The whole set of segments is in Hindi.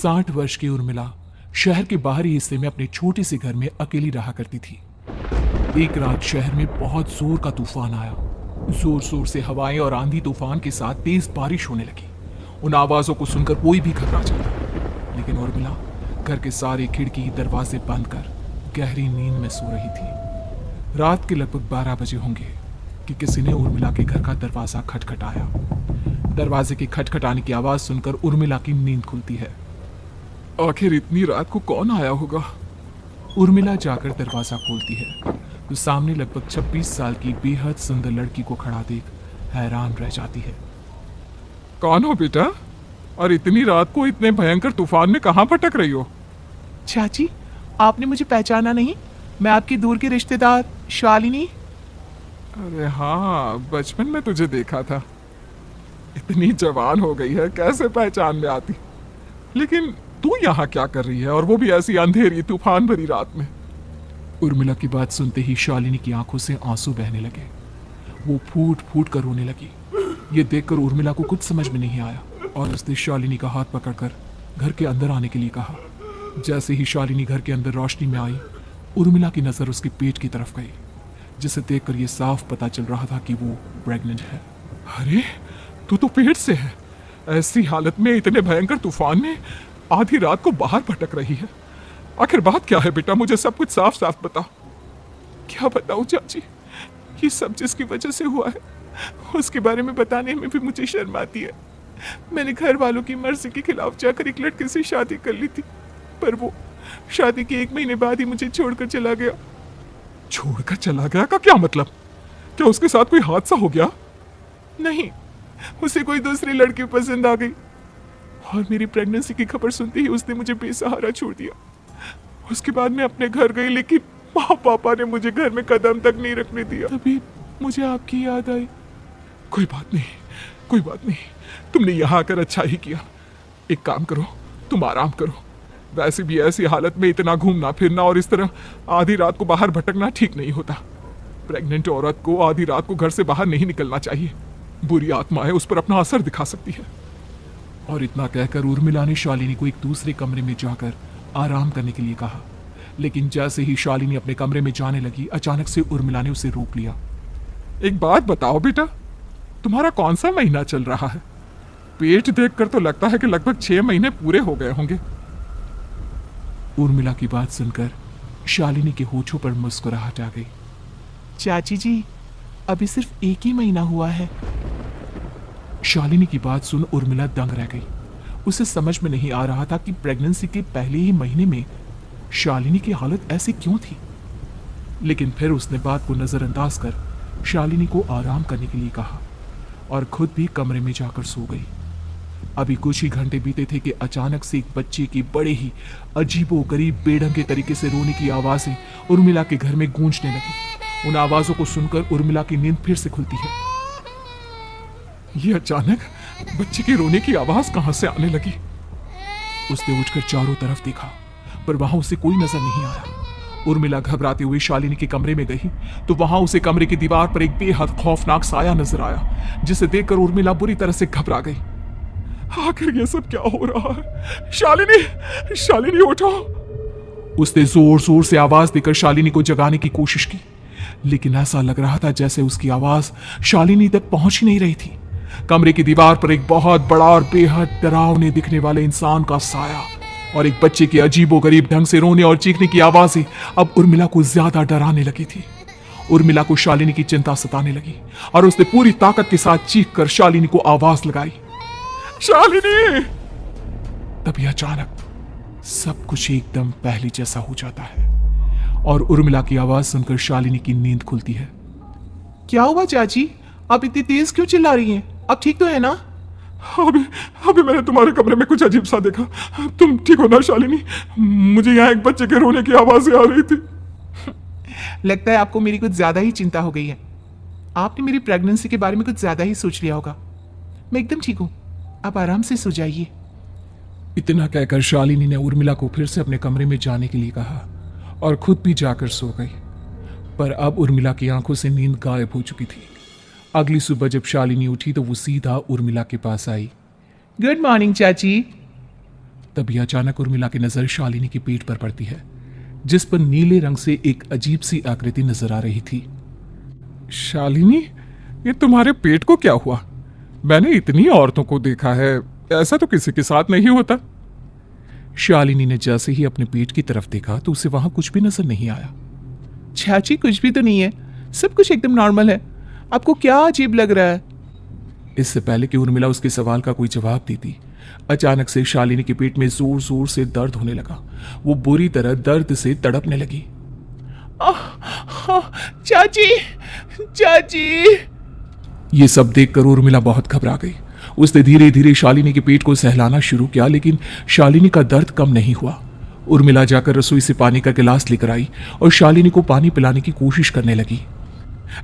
60 वर्ष की उर्मिला शहर के बाहरी हिस्से में अपने छोटे से घर में अकेली रहा करती थी। एक रात शहर में बहुत जोर का तूफान आया। जोर जोर से हवाएं और आंधी तूफान के साथ तेज बारिश होने लगी। उन आवाजों को सुनकर कोई भी घबरा जाता, लेकिन उर्मिला घर के सारे खिड़की दरवाजे बंद कर गहरी नींद में सो रही थी। रात के लगभग 12 बजे होंगे कि किसी ने उर्मिला के घर का दरवाजा खटखटाया। दरवाजे के खटखटाने की आवाज सुनकर उर्मिला की नींद खुलती है। आखिर इतनी रात को कौन आया होगा? उर्मिला जाकर दरवाजा खोलती है तो सामने लगभग 26 साल की बेहद सुंदर लड़की को खड़ा देख हैरान रह जाती है। कौन हो बेटा, और इतनी रात को इतने भयंकर तूफान में कहां भटक रही हो? चाची, आपने मुझे पहचाना नहीं? मैं आपकी दूर की रिश्तेदार शालिनी। अरे हाँ, बचपन में तुझे देखा था। इतनी जवान हो गई है, कैसे पहचान में आती? लेकिन तू यहाँ क्या कर रही है, और वो भी ऐसी अंधेरी तूफान भरी रात में? उर्मिला की बात सुनते ही शालिनी की आंखों से आंसू बहने लगे। वो फूट फूट कर रोने लगी। ये देखकर उर्मिला को कुछ समझ में नहीं आया और उसने शालिनी का हाथ पकड़कर घर के अंदर आने के लिए कहा। जैसे ही शालिनी घर के अंदर रोशनी में आई, उर्मिला की नजर उसके पेट की तरफ गई, जिसे देखकर यह साफ पता चल रहा था कि वो प्रेग्नेंट है। अरे, तू तो पेट से है। ऐसी हालत में इतने भयंकर तूफान में आधी रात को बाहर भटक रही है। आखिर बात क्या है बेटा, मुझे सब कुछ साफ साफ बता। क्या बताऊं चाची, ये सब जिसकी वजह से हुआ है उसके बारे में बताने में भी मुझे शर्म आती है। मैंने घर वालों की मर्जी के खिलाफ जाकर एक लड़के से शादी कर ली थी, पर वो शादी के 1 महीने बाद ही मुझे छोड़कर चला गया। छोड़कर चला गया का क्या मतलब? क्या उसके साथ कोई हादसा हो गया? नहीं, उसे कोई दूसरी लड़की पसंद आ गई और मेरी प्रेगनेंसी की खबर सुनते ही उसने मुझे बेसहारा छोड़ दिया। उसके बाद मैं अपने घर गई, लेकिन माँ पापा ने मुझे घर में कदम तक नहीं रखने दिया। तभी मुझे आपकी याद आई। कोई बात नहीं, कोई बात नहीं, तुमने यहाँ आकर अच्छा ही किया। एक काम करो, तुम आराम करो। वैसे भी ऐसी हालत में इतना घूमना फिरना और इस तरह आधी रात को बाहर भटकना ठीक नहीं होता। प्रेग्नेंट औरत को आधी रात को घर से बाहर नहीं निकलना चाहिए। बुरी आत्माएं उस पर अपना असर दिखा सकती है। और इतना कहकर उर्मिला ने शालिनी को एक दूसरे कमरे में जाकर आराम करने के लिए कहा। लेकिन जैसे ही शालिनी अपने कमरे में जाने लगी, अचानक से उर्मिला ने उसे रोक लिया। एक बात बताओ बेटा, तुम्हारा कौन सा महीना चल रहा है? पेट देखकर तो लगता है कि लगभग 6 महीने पूरे हो गए होंगे। उर्मिला की बात सुनकर शालिनी के होठों पर मुस्कुराहट आ गई। चाची जी, अभी सिर्फ 1 ही महीना हुआ है। शालिनी की बात सुन उर्मिला दंग रह गई। उसे समझ में नहीं आ रहा था कि प्रेगनेंसी के पहले ही महीने में शालिनी की हालत ऐसी क्यों थी। लेकिन फिर उसने बात को नजरअंदाज कर शालिनी को आराम करने के लिए कहा और खुद भी कमरे में जाकर सो गई। अभी कुछ ही घंटे बीते थे कि अचानक से एक बच्चे की बड़े ही अजीबोगरीब बेढंगे तरीके से रोने की आवाजें उर्मिला के घर में गूंजने लगी। उन आवाजों को सुनकर उर्मिला की नींद फिर से खुलती है। ये अचानक बच्चे के रोने की आवाज कहां से आने लगी? उसने उठकर चारों तरफ देखा, पर वहां उसे कोई नजर नहीं आया। उर्मिला घबराते हुए शालिनी के कमरे में गई तो वहां उसे कमरे की दीवार पर एक बेहद खौफनाक साया नजर आया, जिसे देखकर उर्मिला बुरी तरह से घबरा गई। आखिर ये सब क्या हो रहा है? शालिनी, शालिनी उठो! उसने जोर जोर से आवाज देकर शालिनी को जगाने की कोशिश की, लेकिन ऐसा लग रहा था जैसे उसकी आवाज शालिनी तक पहुंच ही नहीं रही थी। कमरे की दीवार पर एक बहुत बड़ा और बेहद डरावने दिखने वाले इंसान का साया और एक बच्चे के अजीबोगरीब ढंग से रोने और चीखने की आवाजें अब उर्मिला को ज्यादा डराने लगी थी। उर्मिला को शालिनी की चिंता सताने लगी और उसने पूरी ताकत के साथ चीखकर शालिनी को आवाज लगाई, शालिनी! तभी अचानक सब कुछ एकदम पहले जैसा हो जाता है और उर्मिला की आवाज सुनकर शालिनी की नींद खुलती है। क्या हुआ चाची, आप इतनी तेज क्यों चिल्ला रही हैं? अब ठीक तो है ना? अभी मैंने तुम्हारे कमरे में कुछ अजीब सा देखा। तुम ठीक हो ना शालिनी? मुझे यहाँ एक बच्चे के रोने की आवाजें आ रही थी। लगता है आपको मेरी कुछ ज्यादा ही चिंता हो गई है। आपने मेरी प्रेगनेंसी के बारे में कुछ ज्यादा ही सोच लिया होगा। मैं एकदम ठीक हूँ, आप आराम से सो जाइए। इतना कहकर शालिनी ने उर्मिला को फिर से अपने कमरे में जाने के लिए कहा और खुद भी जाकर सो गई। पर अब उर्मिला की आंखों से नींद गायब हो चुकी थी। अगली सुबह जब शालिनी उठी तो वो सीधा उर्मिला के पास आई। गुड मॉर्निंग चाची। तभी अचानक उर्मिला की नजर शालिनी के पेट पर पड़ती है, जिस पर नीले रंग से एक अजीब सी आकृति नजर आ रही थी। शालिनी, ये तुम्हारे पेट को क्या हुआ? मैंने इतनी औरतों को देखा है, ऐसा तो किसी के साथ नहीं होता। शालिनी ने जैसे ही अपने पेट की तरफ देखा तो उसे वहां कुछ भी नजर नहीं आया। चाची, कुछ भी तो नहीं है, सब कुछ एकदम नॉर्मल है, आपको क्या अजीब लग रहा है? इससे पहले कि उर्मिला उसके सवाल का कोई जवाब देती, अचानक से शालिनी के पेट में जोर जोर से दर्द होने लगा। वो बुरी तरह दर्द से तड़पने लगी। चाची, चाची! ये सब देखकर उर्मिला बहुत घबरा गई। उसने धीरे धीरे शालिनी के पेट को सहलाना शुरू किया, लेकिन शालिनी का दर्द कम नहीं हुआ। उर्मिला जाकर रसोई से पानी का गिलास लेकर आई और शालिनी को पानी पिलाने की कोशिश करने लगी।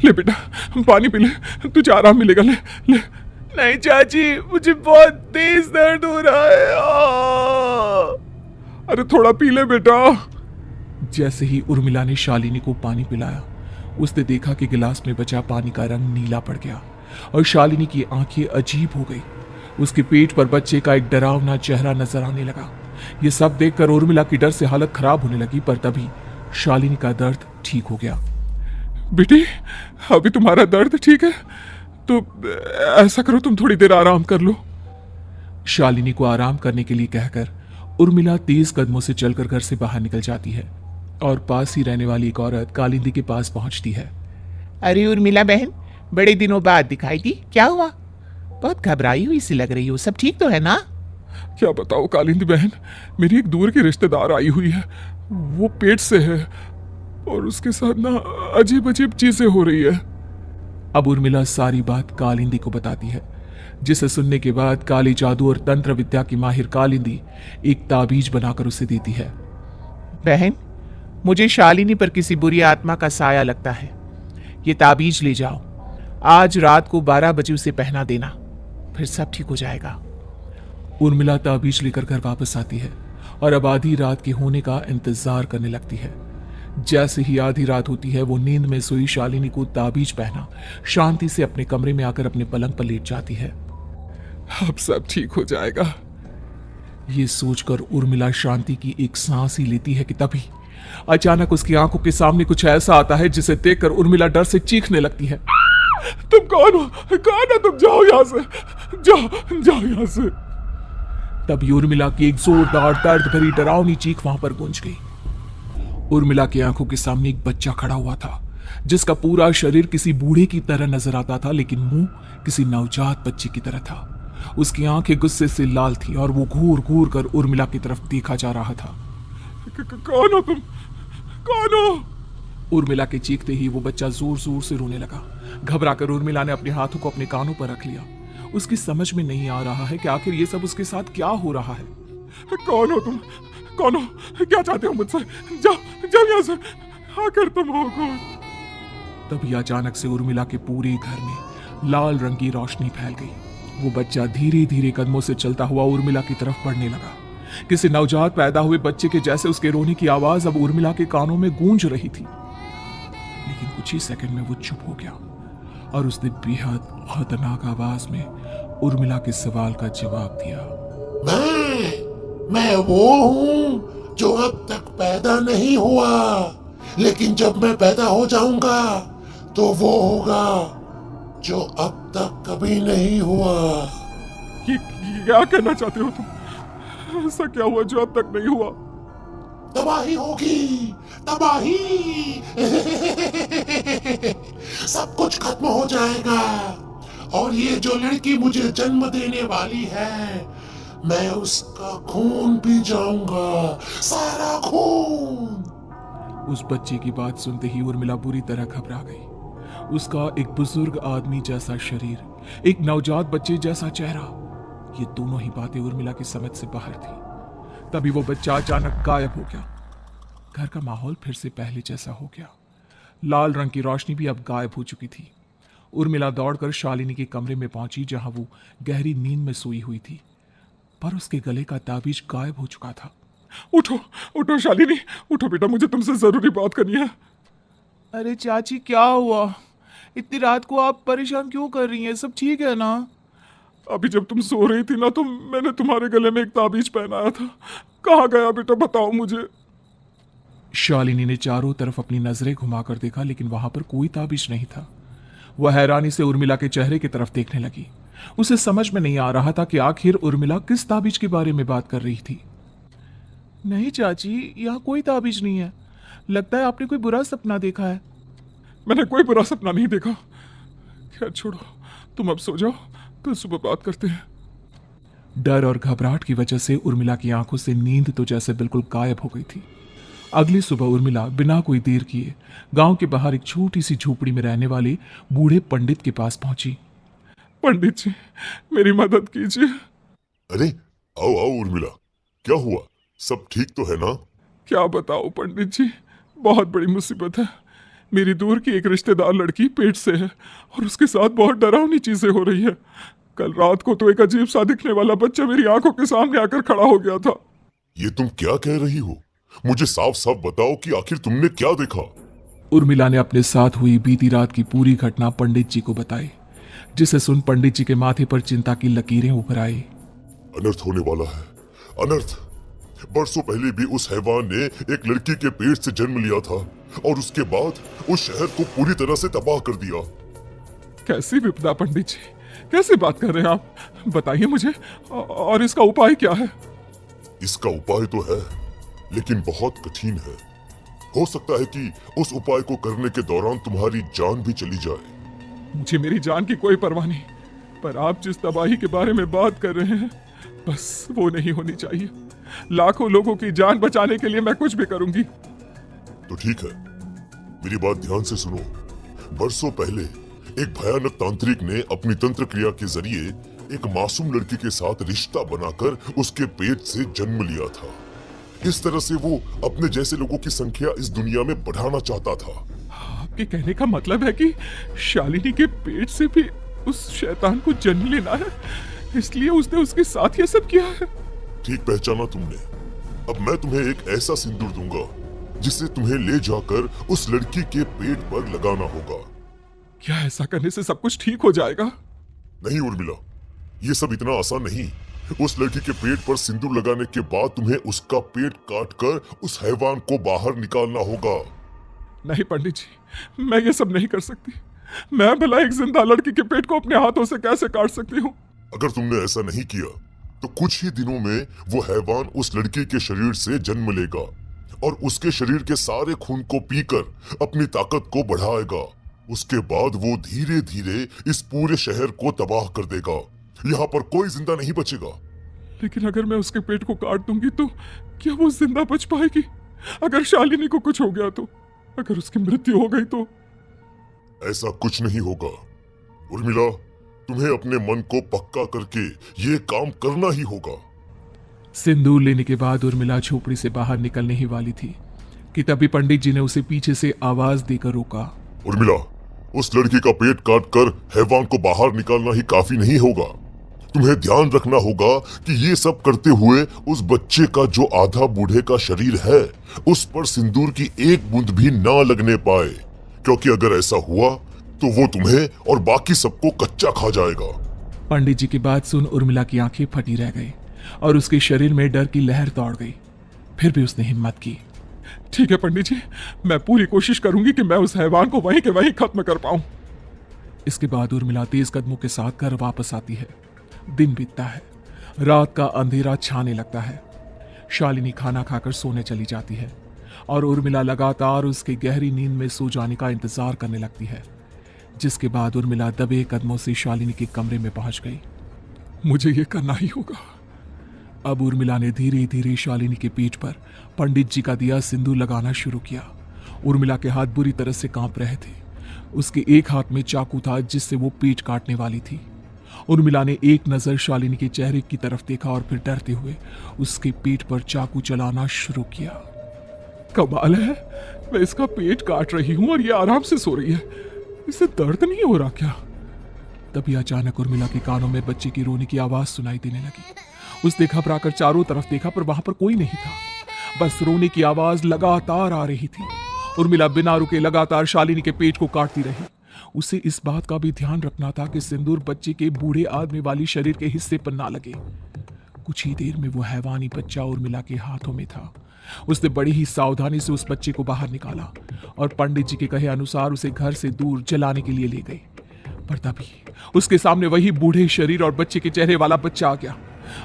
ले बेटा, पानी पी ले, तुझे आराम मिलेगा। ले ले। नहीं चाची, मुझे बहुत तेज दर्द हो रहा है। अरे थोड़ा पी ले बेटा। जैसे ही उर्मिला ने शालिनी को पानी पिलाया, उसने देखा कि गिलास में बचा पानी का रंग नीला पड़ गया और शालिनी की आंखें अजीब हो गई। उसके पेट पर बच्चे का एक डरावना चेहरा नजर आने लगा। ये सब देखकर उर्मिला की डर से हालत खराब होने लगी, पर तभी शालिनी का दर्द ठीक हो गया। बेटी, अभी तुम्हारा दर्द ठीक है तो ऐसा करो, तुम थोड़ी देर आराम कर लो। शालिनी को आराम करने के लिए कहकर उर्मिला तेज कदमों से चलकर घर से बाहर निकल जाती है और पास ही रहने वाली एक औरत कालिंदी के पास पहुंचती है। अरे उर्मिला बहन, बड़े दिनों बाद दिखाई दी, क्या हुआ? बहुत घबराई हुई सी लग रही हो, सब ठीक तो है ना? क्या बताओ कालिंदी बहन, मेरी एक दूर की रिश्तेदार आई हुई है, वो पेट से है और उसके साथ ना अजीब अजीब चीजें हो रही है। अब उर्मिला सारी बात कालिंदी को बताती है, जिसे सुनने के बाद काली जादू और तंत्र विद्या की माहिर कालिंदी एक ताबीज बनाकर उसे देती है। बहन, मुझे शालिनी पर किसी बुरी आत्मा का साया लगता है। ये ताबीज ले जाओ, आज रात को 12 बजे उसे पहना देना, फिर सब ठीक हो जाएगा। उर्मिला ताबीज लेकर घर वापस आती है और अब आधी रात के होने का इंतजार करने लगती है। जैसे ही आधी रात होती है, वो नींद में सोई शालिनी को ताबीज पहना शांति से अपने कमरे में आकर अपने पलंग पर लेट जाती है। अब सब ठीक हो जाएगा। ये सोचकर उर्मिला शांति की एक सांस ही लेती है कि तभी अचानक उसकी आंखों के सामने कुछ ऐसा आता है जिसे देखकर उर्मिला डर से चीखने लगती है। तुम कौन हो? कौन हो तुम? जाओ यहां से, जाओ जाओ यहां से। तभी उर्मिला की एक जोरदार दर्द भरी डरावनी चीख वहां पर गूंज गई। उर्मिला की आंखों के सामने एक बच्चा खड़ा हुआ था, जिसका पूरा शरीर किसी बूढ़े की तरह नजर आता था, लेकिन मुंह किसी नवजात बच्चे की तरह था। उसकी आंखें गुस्से से लाल थी और वो घूर घूर कर उर्मिला की तरफ देखा जा रहा था। कौन हो तुम? कौन हो? उर्मिला के चीखते ही वो बच्चा जोर जोर से रोने लगा। घबराकर उर्मिला ने अपने हाथों को अपने कानों पर रख लिया। उसकी समझ में नहीं आ रहा है कि आखिर ये सब उसके साथ क्या हो रहा है। कौन हो तुम? कौन हो? क्या चाहते हो मुझसे? जाओ जाओ यहां से, आखिर तुम हो कौन? तभी अचानक से उर्मिला के पूरे घर में लाल रंग की रोशनी फैल गई। वो बच्चा धीरे धीरे कदमों से चलता हुआ उर्मिला की तरफ बढ़ने लगा। किसी नवजात पैदा हुए बच्चे के जैसे उसके रोने की आवाज अब उर्मिला के कानों में गूंज रही थी। लेकिन कुछ ही सेकंड में वो चुप हो गया और उसने बेहद खतरनाक आवाज में उर्मिला के सवाल का जवाब दिया। मैं वो हूँ जो अब तक पैदा नहीं हुआ, लेकिन जब मैं पैदा हो जाऊंगा तो वो होगा जो अब तक कभी नहीं हुआ। क्या कहना चाहते हो तुम? ऐसा क्या हुआ जो अब तक नहीं हुआ? तबाही होगी, तबाही। सब कुछ खत्म हो जाएगा और ये जो लड़की मुझे जन्म देने वाली है, मैं उसका खून पी जाऊंगा, सारा खून। उस बच्चे की बात सुनते ही उर्मिला बुरी तरह घबरा गई। उसका एक बुजुर्ग आदमी जैसा शरीर, एक नवजात बच्चे जैसा चेहरा, ये दोनों ही बातें उर्मिला की समझ से बाहर थी। तभी वो बच्चा अचानक गायब हो गया। घर का माहौल फिर से पहले जैसा हो गया। लाल रंग की रोशनी भी अब गायब हो चुकी थी। उर्मिला दौड़कर शालिनी के कमरे में पहुंची, जहां वो गहरी नींद में सोई हुई थी, पर उसके गले का ताबीज गायब हो चुका था। उठो उठो शालिनी, उठो बेटा, मुझे तुमसे जरूरी बात करनी है। अरे चाची, क्या हुआ? इतनी रात को आप परेशान क्यों कर रही हैं? सब ठीक है ना? अभी जब तुम सो रही थी ना तो मैंने तुम्हारे गले में एक ताबीज पहनाया था। कहाँ गया बेटा, बताओ मुझे। शालिनी ने चारों तरफ अपनी नजरें घुमाकर देखा, लेकिन वहां पर कोई ताबीज नहीं था। वह हैरानी से उर्मिला के चेहरे की तरफ देखने लगी। उसे समझ में नहीं आ रहा था कि आखिर उर्मिला किस ताबीज के बारे में बात कर रही थी। नहीं चाची, यहाँ कोई ताबीज नहीं है। लगता है आपने कोई बुरा सपना देखा है। मैंने कोई बुरा सपना नहीं देखा। खैर छोड़ो, तुम अब सो जाओ, कल सुबह बात करते हैं। डर और घबराहट की वजह से उर्मिला की आंखों से नींद तो जैसे बिल्कुल गायब हो गई थी। अगली सुबह उर्मिला बिना कोई देर किए गांव के बाहर एक छोटी सी झोपड़ी में रहने वाले बूढ़े पंडित के पास पहुंची। पंडित जी, मेरी मदद कीजिए। अरे आओ आओ उर्मिला, क्या हुआ? सब ठीक तो है ना? क्या बताओ पंडित जी, बहुत बड़ी मुसीबत है। मेरी दूर की एक रिश्तेदार लड़की पेट से है और उसके साथ बहुत डरावनी चीजें हो रही है। कल रात को तो एक अजीब सा दिखने वाला बच्चा मेरी आंखों के सामने आकर खड़ा हो गया था। ये तुम क्या कह रही हो? मुझे साफ साफ बताओ कि आखिर तुमने क्या देखा? उर्मिला ने अपने साथ हुई बीती रात की पूरी घटना पंडित जी को बताई, जिसे सुन पंडित जी के माथे पर चिंता की लकीरें उभर आई। अनर्थ होने वाला है, अनर्थ। बरसों पहले भी उस हैवान ने एक लड़की के पेट से जन्म लिया था और उसके बाद उस शहर को पूरी तरह से तबाह कर दिया। कैसी विपदा पंडित जी, कैसे बात कर रहे हैं आप? बताइए मुझे, और इसका उपाय क्या है? इसका उपाय तो है, लेकिन बहुत कठिन है। हो सकता है कि उस उपाय को करने के दौरान तुम्हारी जान भी चली जाए। मुझे मेरी जान की कोई परवाह नहीं, पर आप जिस तबाही के बारे में बात कर रहे हैं, बस वो नहीं होनी चाहिए। लाखों लोगों की जान बचाने के लिए मैं कुछ भी करूंगी। तो ठीक है, मेरी बात ध्यान से सुनो। बरसों पहले एक भयानक तांत्रिक ने अपनी तंत्र क्रिया के जरिए एक मासूम लड़की के साथ रिश्ता बनाकर उसके पेट से जन्म लिया था। इस तरह से वो अपने जैसे लोगों की संख्या इस दुनिया में बढ़ाना चाहता था। आपके कहने का मतलब है कि शालिनी के पेट से भी उस शैतान को जन्म लेना है, इसलिए उसने उसके साथ ये सब किया है। ठीक पहचाना तुमने। अब मैं तुम्हें एक ऐसा सिंदूर दूंगा जिसे तुम्हें ले जाकर उस लड़की के पेट पर लगाना होगा। क्या ऐसा करने से सब कुछ ठीक हो जाएगा? नहीं उर्मिला, ये सब इतना आसान नहीं। उस लड़की के पेट पर सिंदूर लगाने के बाद तुम्हें उसका पेट काटकर उस हैवान को बाहर निकालना होगा। नहीं पंडित जी, मैं ये सब नहीं कर सकती। मैं भला एक जिंदा लड़की के पेट को अपने हाथों से कैसे काट सकती हूँ? अगर तुमने ऐसा नहीं किया तो कुछ ही दिनों में वो हैवान उस लड़की के शरीर से जन्म लेगा और उसके शरीर के सारे खून को पीकर अपनी ताकत को बढ़ाएगा। उसके बाद वो धीरे धीरे इस पूरे शहर को तबाह कर देगा। यहाँ पर कोई जिंदा नहीं बचेगा। लेकिन अगर मैं उसके पेट को काट दूंगी तो क्या वो जिंदा बच पाएगी? अगर शालिनी को कुछ हो गया तो, अगर उसकी मृत्यु हो गई तो? ऐसा कुछ नहीं होगा उर्मिला, तुम्हें अपने मन को पक्का करके ये काम करना ही होगा। सिंदूर लेने के बाद उर्मिला झोपड़ी से बाहर निकलने ही वाली थी कि तभी पंडित जी ने उसे पीछे से आवाज देकर रोका। उर्मिला, उस लड़की का पेट काटकर हैवान को बाहर निकालना ही काफी नहीं होगा। तुम्हें ध्यान रखना होगा कि ये सब करते हुए उस बच्चे का जो आधा बूढ़े का शरीर है उस पर सिंदूर की एक बूंद भी ना लगने पाए, क्योंकि अगर ऐसा हुआ तो वो तुम्हें और बाकी सबको कच्चा खा जाएगा। पंडित जी की बात सुन उर्मिला की आंखें फटी रह गई और उसके शरीर में डर की लहर दौड़ गई। फिर भी उसने हिम्मत की। ठीक है पंडित जी, मैं पूरी कोशिश करूंगी कि मैं उस हैवान को वहीं के वहीं खत्म कर पाऊं। इसके बाद उर्मिला तेज कदमों के साथ घर वापस आती है। दिन बीतता है, रात का अंधेरा छाने लगता है। शालिनी खाना खाकर सोने चली जाती है और उर्मिला लगातार उसके गहरी नींद में सो जाने का इंतजार करने लगती है, जिसके बाद उर्मिला दबे कदमों से शालिनी के कमरे में पहुंच गई। मुझे ये करना ही होगा। अब उर्मिला ने धीरे धीरे शालिनी के पीठ पर पंडित जी का दिया सिंदूर लगाना शुरू किया। उर्मिला के हाथ बुरी तरह से कांप रहे थे। उसके एक हाथ में चाकू था जिससे वो पीठ काटने वाली थी। उर्मिला ने एक नजर शालिनी के चेहरे की तरफ देखा और फिर डरते हुए उसके पीठ पर चाकू चलाना शुरू किया। कमाल है, मैं इसका पेट काट रही हूं और ये आराम से सो रही है। इसे दर्द नहीं हो रहा क्या? तभी अचानक उर्मिला के कानों में बच्चे की रोने की आवाज सुनाई देने लगी। उसने घबराकर चारों तरफ देखा पर वहां पर कोई नहीं था, बस रोने की आवाज लगातार आ रही थी। उर्मिला बिना रुके लगातार शालिनी के पेट को काटती रही। उसे इस बात का भी ध्यान रखना था कि सिंदूर बच्चे के बूढ़े आदमी वाली शरीर के हिस्से पर ना लगे। कुछ ही देर में वो हैवानी बच्चा उर्मिला के हाथों में था। उसने बड़ी ही सावधानी से उस बच्चे को बाहर निकाला और पंडित जी के कहे अनुसार उसे घर से दूर जलाने के लिए ले गई। पर तभी उसके सामने वही बूढ़े शरीर और बच्चे के चेहरे वाला बच्चा आ गया।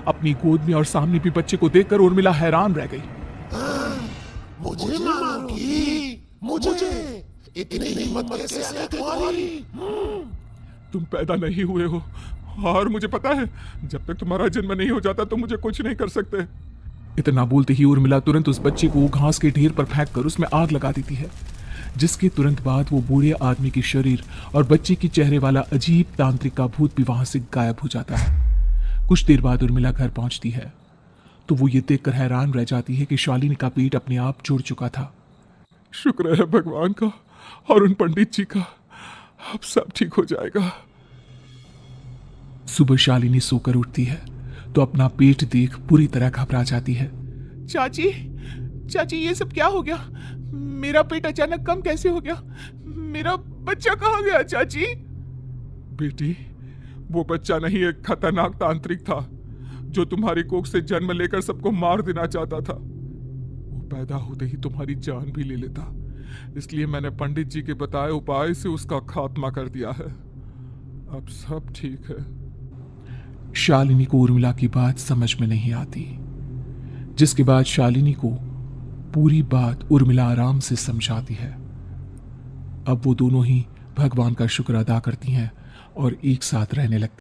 अपनी गोद में और सामने भी बच्चे को देखकर उर्मिला हैरान रह गई। मुझे मारोगी? मुझे इतनी हिम्मत कैसे आ गई तुम्हारी? तुम पैदा नहीं हुए हो और मुझे पता है जब तक तुम्हारा जन्म नहीं हो जाता तुम मुझे कुछ नहीं कर सकते। इतना बोलते ही उर्मिला तुरंत उस बच्चे को घास के ढेर पर फेंककर उसमें आग लगा देती है, जिसके तुरंत बाद वो बूढ़े आदमी के शरीर और बच्चे के चेहरे वाला अजीब तांत्रिक का भूत भी वहां से गायब हो जाता है। कुछ देर बाद उर्मिला घर पहुंचती है तो वो ये देखकर हैरान रह जाती है कि शालिनी का पेट अपने आप जुड़ चुका था। शुक्र है भगवान का और उन पंडित जी का, अब सब ठीक हो जाएगा। सुबह शालिनी सोकर उठती है तो अपना पेट देख पूरी तरह घबरा जाती है। चाची, चाची ये सब क्या हो गया? मेरा पेट अचानक कम कैसे हो गया? मेरा बच्चा कहाँ गया चाची? बेटी, वो बच्चा नहीं एक खतरनाक तांत्रिक था जो तुम्हारी कोख से जन्म लेकर सबको मार देना चाहता था। वो पैदा होते ही तुम्हारी जान भी ले लेता, इसलिए मैंने पंडित जी के बताए उपाय से उसका खात्मा कर दिया है। अब सब ठीक है। शालिनी को उर्मिला की बात समझ में नहीं आती, जिसके बाद शालिनी को पूरी बात उर्मिला आराम से समझाती है। अब वो दोनों ही भगवान का शुक्र अदा करती हैं और एक साथ रहने लगती।